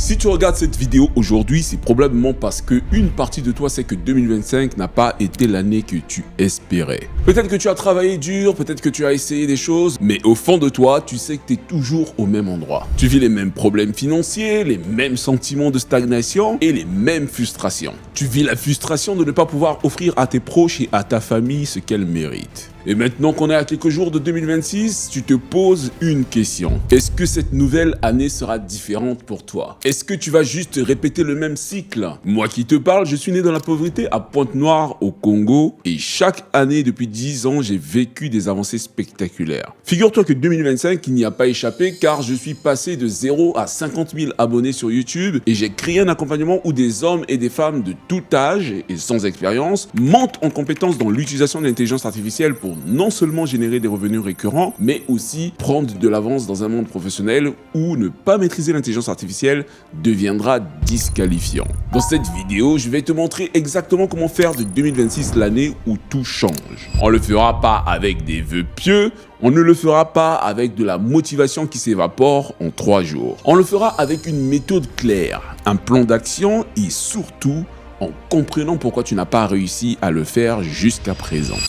Si tu regardes cette vidéo aujourd'hui, c'est probablement parce que une partie de toi sait que 2025 n'a pas été l'année que tu espérais. Peut-être que tu as travaillé dur, peut-être que tu as essayé des choses, mais au fond de toi, tu sais que tu es toujours au même endroit. Tu vis les mêmes problèmes financiers, les mêmes sentiments de stagnation et les mêmes frustrations. Tu vis la frustration de ne pas pouvoir offrir à tes proches et à ta famille ce qu'elles méritent. Et maintenant qu'on est à quelques jours de 2026, tu te poses une question. Est-ce que cette nouvelle année sera différente pour toi? Est-ce que tu vas juste répéter le même cycle? Moi qui te parle, je suis né dans la pauvreté à Pointe-Noire au Congo et chaque année depuis 10 ans, j'ai vécu des avancées spectaculaires. Figure-toi que 2025, il n'y a pas échappé car je suis passé de 0 à 50 000 abonnés sur YouTube et j'ai créé un accompagnement où des hommes et des femmes de tout âge et sans expérience montent en compétence dans l'utilisation de l'intelligence artificielle pour non seulement générer des revenus récurrents, mais aussi prendre de l'avance dans un monde professionnel où ne pas maîtriser l'intelligence artificielle deviendra disqualifiant. Dans cette vidéo, je vais te montrer exactement comment faire de 2026 l'année où tout change. On le fera pas avec des vœux pieux, on ne le fera pas avec de la motivation qui s'évapore en 3 jours. On le fera avec une méthode claire, un plan d'action et surtout en comprenant pourquoi tu n'as pas réussi à le faire jusqu'à présent.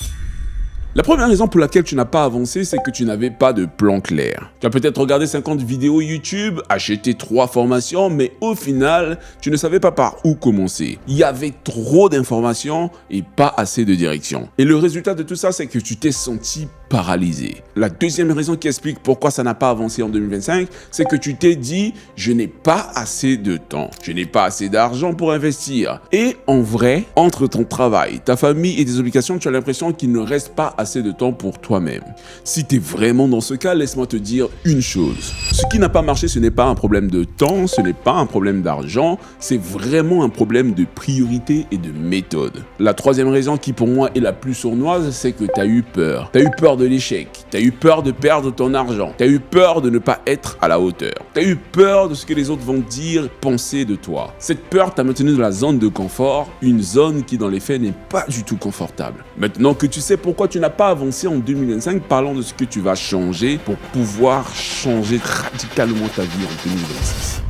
La première raison pour laquelle tu n'as pas avancé, c'est que tu n'avais pas de plan clair. Tu as peut-être regardé 50 vidéos YouTube, acheté 3 formations, mais au final, tu ne savais pas par où commencer. Il y avait trop d'informations et pas assez de direction. Et le résultat de tout ça, c'est que tu t'es senti paralysé. La deuxième raison qui explique pourquoi ça n'a pas avancé en 2025, c'est que tu t'es dit « je n'ai pas assez de temps, je n'ai pas assez d'argent pour investir ». Et en vrai, entre ton travail, ta famille et tes obligations, tu as l'impression qu'il ne reste pas assez de temps pour toi-même. Si tu es vraiment dans ce cas, laisse-moi te dire une chose. Ce qui n'a pas marché, ce n'est pas un problème de temps, ce n'est pas un problème d'argent, c'est vraiment un problème de priorité et de méthode. La troisième raison qui pour moi est la plus sournoise, c'est que tu as eu peur. Tu as eu peur de l'échec, tu as eu peur de perdre ton argent, tu as eu peur de ne pas être à la hauteur, tu as eu peur de ce que les autres vont dire, penser de toi. Cette peur t'a maintenu dans la zone de confort, une zone qui dans les faits n'est pas du tout confortable. Maintenant que tu sais pourquoi tu n'as pas avancé en 2025, parlons de ce que tu vas changer pour pouvoir changer radicalement ta vie en 2026.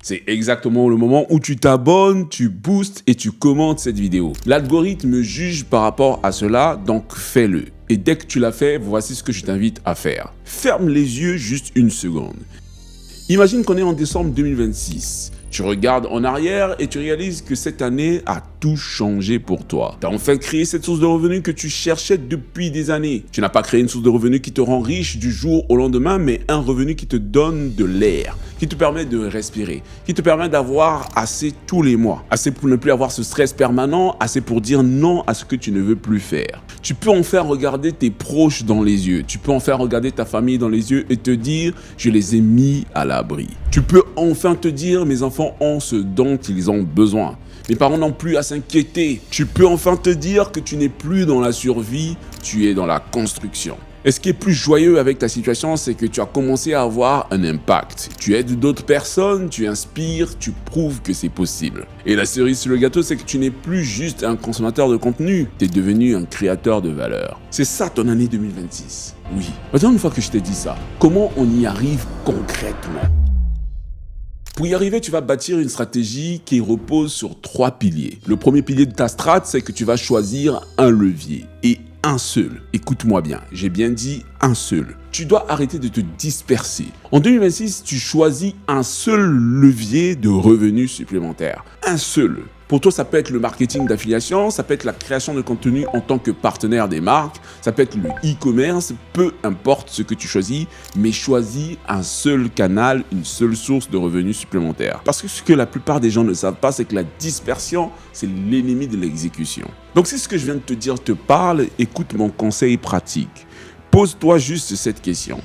C'est exactement le moment où tu t'abonnes, tu boostes et tu commentes cette vidéo. L'algorithme juge par rapport à cela, donc fais-le. Et dès que tu l'as fait, voici ce que je t'invite à faire. Ferme les yeux juste une seconde. Imagine qu'on est en décembre 2026. Tu regardes en arrière et tu réalises que cette année a tout changé pour toi. Tu as enfin créé cette source de revenus que tu cherchais depuis des années. Tu n'as pas créé une source de revenus qui te rend riche du jour au lendemain, mais un revenu qui te donne de l'air, qui te permet de respirer, qui te permet d'avoir assez tous les mois. Assez pour ne plus avoir ce stress permanent, assez pour dire non à ce que tu ne veux plus faire. Tu peux enfin regarder tes proches dans les yeux. Tu peux enfin regarder ta famille dans les yeux et te dire « je les ai mis à l'abri ». Tu peux enfin te dire « mes enfants ont ce dont ils ont besoin ». Mes parents n'ont plus à s'inquiéter. Tu peux enfin te dire que tu n'es plus dans la survie, tu es dans la construction. Et ce qui est plus joyeux avec ta situation, c'est que tu as commencé à avoir un impact. Tu aides d'autres personnes, tu inspires, tu prouves que c'est possible. Et la cerise sur le gâteau, c'est que tu n'es plus juste un consommateur de contenu, tu es devenu un créateur de valeur. C'est ça ton année 2026. Oui. Maintenant, une fois que je t'ai dit ça, comment on y arrive concrètement ? Pour y arriver, tu vas bâtir une stratégie qui repose sur 3 piliers. Le premier pilier de ta strat, c'est que tu vas choisir un levier et un seul. Écoute-moi bien, j'ai bien dit un seul. Tu dois arrêter de te disperser. En 2026, tu choisis un seul levier de revenus supplémentaires. Un seul. Pour toi, ça peut être le marketing d'affiliation, ça peut être la création de contenu en tant que partenaire des marques, ça peut être le e-commerce, peu importe ce que tu choisis, mais choisis un seul canal, une seule source de revenus supplémentaires. Parce que ce que la plupart des gens ne savent pas, c'est que la dispersion, c'est l'ennemi de l'exécution. Donc si ce que je viens de te dire te parle, écoute mon conseil pratique. Pose-toi juste cette question.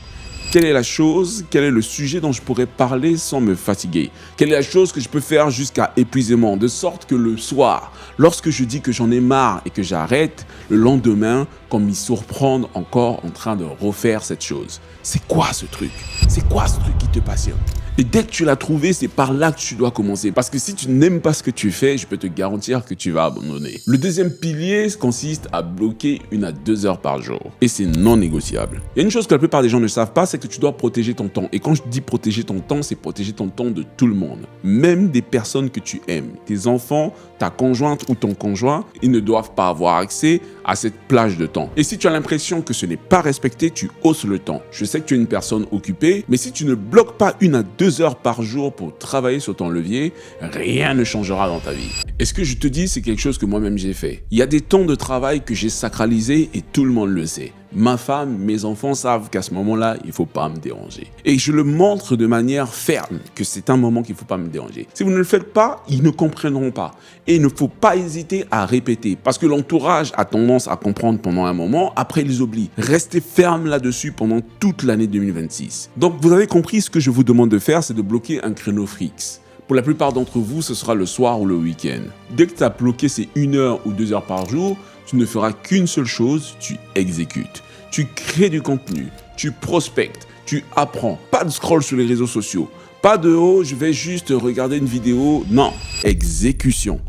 Quelle est la chose, quel est le sujet dont je pourrais parler sans me fatiguer? Quelle est la chose que je peux faire jusqu'à épuisement, de sorte que le soir, lorsque je dis que j'en ai marre et que j'arrête, le lendemain, qu'on m'y surprenne encore en train de refaire cette chose? C'est quoi ce truc? C'est quoi ce truc qui te passionne? Et dès que tu l'as trouvé, c'est par là que tu dois commencer. Parce que si tu n'aimes pas ce que tu fais, je peux te garantir que tu vas abandonner. Le deuxième pilier consiste à bloquer 1 à 2 heures par jour. Et c'est non négociable. Il y a une chose que la plupart des gens ne savent pas, c'est que tu dois protéger ton temps. Et quand je dis protéger ton temps, c'est protéger ton temps de tout le monde. Même des personnes que tu aimes. Tes enfants, ta conjointe ou ton conjoint, ils ne doivent pas avoir accès à cette plage de temps. Et si tu as l'impression que ce n'est pas respecté, tu hausses le temps. Je sais que tu es une personne occupée, mais si tu ne bloques pas 1 à 2 heures par jour pour travailler sur ton levier, rien ne changera dans ta vie. Et ce que je te dis, c'est quelque chose que moi-même j'ai fait. Il y a des temps de travail que j'ai sacralisés et tout le monde le sait. Ma femme, mes enfants savent qu'à ce moment-là, il ne faut pas me déranger. Et je le montre de manière ferme que c'est un moment qu'il ne faut pas me déranger. Si vous ne le faites pas, ils ne comprendront pas. Et il ne faut pas hésiter à répéter. Parce que l'entourage a tendance à comprendre pendant un moment, après ils oublient. Restez ferme là-dessus pendant toute l'année 2026. Donc vous avez compris, ce que je vous demande de faire, c'est de bloquer un créneau fixe. Pour la plupart d'entre vous, ce sera le soir ou le week-end. Dès que tu as bloqué ces 1 heure ou 2 heures par jour, tu ne feras qu'une seule chose, tu exécutes. Tu crées du contenu, tu prospectes, tu apprends. Pas de scroll sur les réseaux sociaux. Pas de « oh, je vais juste regarder une vidéo ». Non, exécution.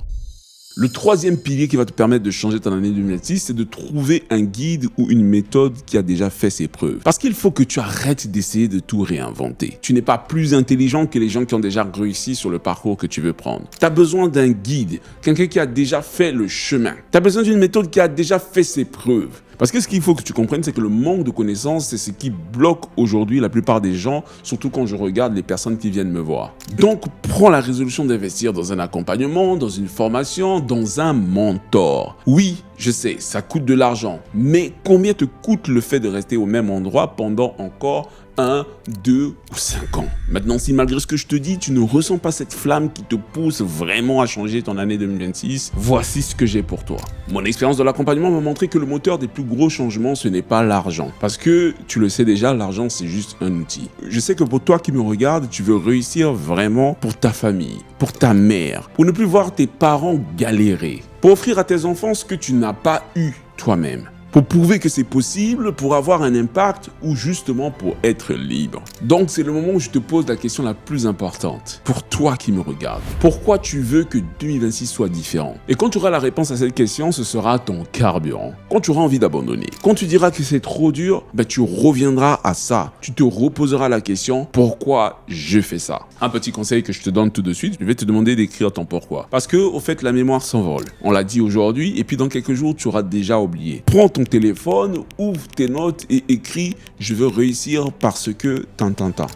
Le troisième pilier qui va te permettre de changer ton année 2026, c'est de trouver un guide ou une méthode qui a déjà fait ses preuves. Parce qu'il faut que tu arrêtes d'essayer de tout réinventer. Tu n'es pas plus intelligent que les gens qui ont déjà réussi sur le parcours que tu veux prendre. Tu as besoin d'un guide, quelqu'un qui a déjà fait le chemin. Tu as besoin d'une méthode qui a déjà fait ses preuves. Parce que ce qu'il faut que tu comprennes, c'est que le manque de connaissances, c'est ce qui bloque aujourd'hui la plupart des gens, surtout quand je regarde les personnes qui viennent me voir. Donc, prends la résolution d'investir dans un accompagnement, dans une formation, dans un mentor. Oui, je sais, ça coûte de l'argent, mais combien te coûte le fait de rester au même endroit pendant encore 1, 2 ou 5 ans. Maintenant, si malgré ce que je te dis, tu ne ressens pas cette flamme qui te pousse vraiment à changer ton année 2026, voici ce que j'ai pour toi. Mon expérience de l'accompagnement m'a montré que le moteur des plus gros changements, ce n'est pas l'argent. Parce que, tu le sais déjà, l'argent, c'est juste un outil. Je sais que pour toi qui me regardes, tu veux réussir vraiment pour ta famille, pour ta mère, pour ne plus voir tes parents galérer, pour offrir à tes enfants ce que tu n'as pas eu toi-même. Pour prouver que c'est possible, pour avoir un impact ou justement pour être libre. Donc c'est le moment où je te pose la question la plus importante. Pour toi qui me regardes, pourquoi tu veux que 2026 soit différent? Et quand tu auras la réponse à cette question, ce sera ton carburant. Quand tu auras envie d'abandonner, quand tu diras que c'est trop dur, tu reviendras à ça. Tu te reposeras la question, pourquoi je fais ça? Un petit conseil que je te donne tout de suite, je vais te demander d'écrire ton pourquoi. Parce que, au fait, la mémoire s'envole. On l'a dit aujourd'hui, et puis dans quelques jours, tu auras déjà oublié. Prends ton téléphone, ouvre tes notes et écris « Je veux réussir parce que... »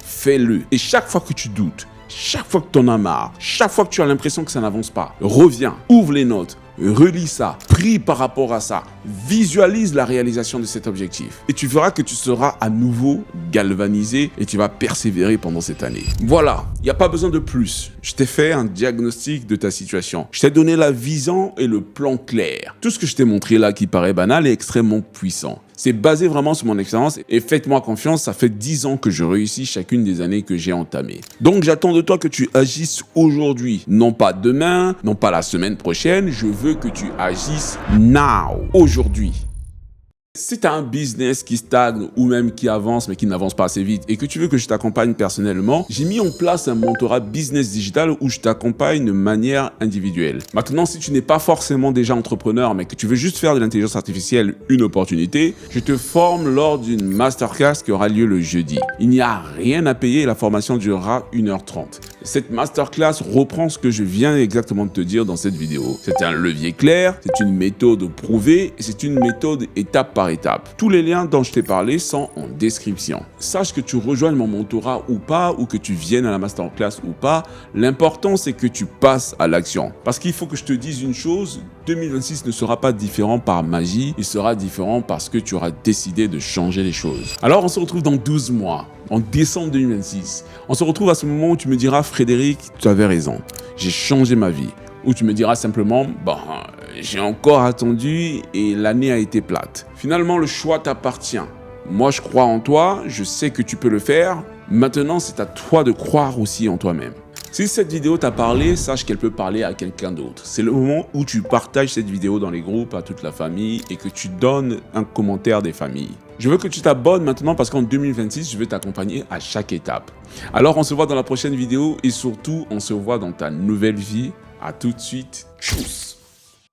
Fais-le. Et chaque fois que tu doutes, chaque fois que tu en as marre, chaque fois que tu as l'impression que ça n'avance pas, reviens, ouvre les notes, relis ça, prie par rapport à ça, visualise la réalisation de cet objectif. Et tu verras que tu seras à nouveau galvanisé et tu vas persévérer pendant cette année. Voilà, il n'y a pas besoin de plus. Je t'ai fait un diagnostic de ta situation. Je t'ai donné la vision et le plan clair. Tout ce que je t'ai montré là qui paraît banal est extrêmement puissant. C'est basé vraiment sur mon expérience et faites-moi confiance, ça fait 10 ans que je réussis chacune des années que j'ai entamées. Donc j'attends de toi que tu agisses aujourd'hui, non pas demain, non pas la semaine prochaine, je veux que tu agisses now, aujourd'hui. Si tu as un business qui stagne ou même qui avance mais qui n'avance pas assez vite et que tu veux que je t'accompagne personnellement, j'ai mis en place un mentorat business digital où je t'accompagne de manière individuelle. Maintenant, si tu n'es pas forcément déjà entrepreneur mais que tu veux juste faire de l'intelligence artificielle une opportunité, je te forme lors d'une masterclass qui aura lieu le jeudi. Il n'y a rien à payer et la formation durera 1h30. Cette masterclass reprend ce que je viens exactement de te dire dans cette vidéo. C'est un levier clair, c'est une méthode prouvée et c'est une méthode étape par étape. Tous les liens dont je t'ai parlé sont en description. Sache que tu rejoignes mon mentorat ou pas, ou que tu viennes à la masterclass ou pas, l'important c'est que tu passes à l'action. Parce qu'il faut que je te dise une chose, 2026 ne sera pas différent par magie, il sera différent parce que tu auras décidé de changer les choses. Alors on se retrouve dans 12 mois, en décembre 2026. On se retrouve à ce moment où tu me diras, Frédéric, tu avais raison, j'ai changé ma vie. Ou tu me diras simplement, j'ai encore attendu et l'année a été plate. Finalement, le choix t'appartient. Moi, je crois en toi, je sais que tu peux le faire. Maintenant, c'est à toi de croire aussi en toi-même. Si cette vidéo t'a parlé, sache qu'elle peut parler à quelqu'un d'autre. C'est le moment où tu partages cette vidéo dans les groupes à toute la famille et que tu donnes un commentaire des familles. Je veux que tu t'abonnes maintenant parce qu'en 2026, je vais t'accompagner à chaque étape. Alors on se voit dans la prochaine vidéo et surtout on se voit dans ta nouvelle vie. À tout de suite. Tchuss.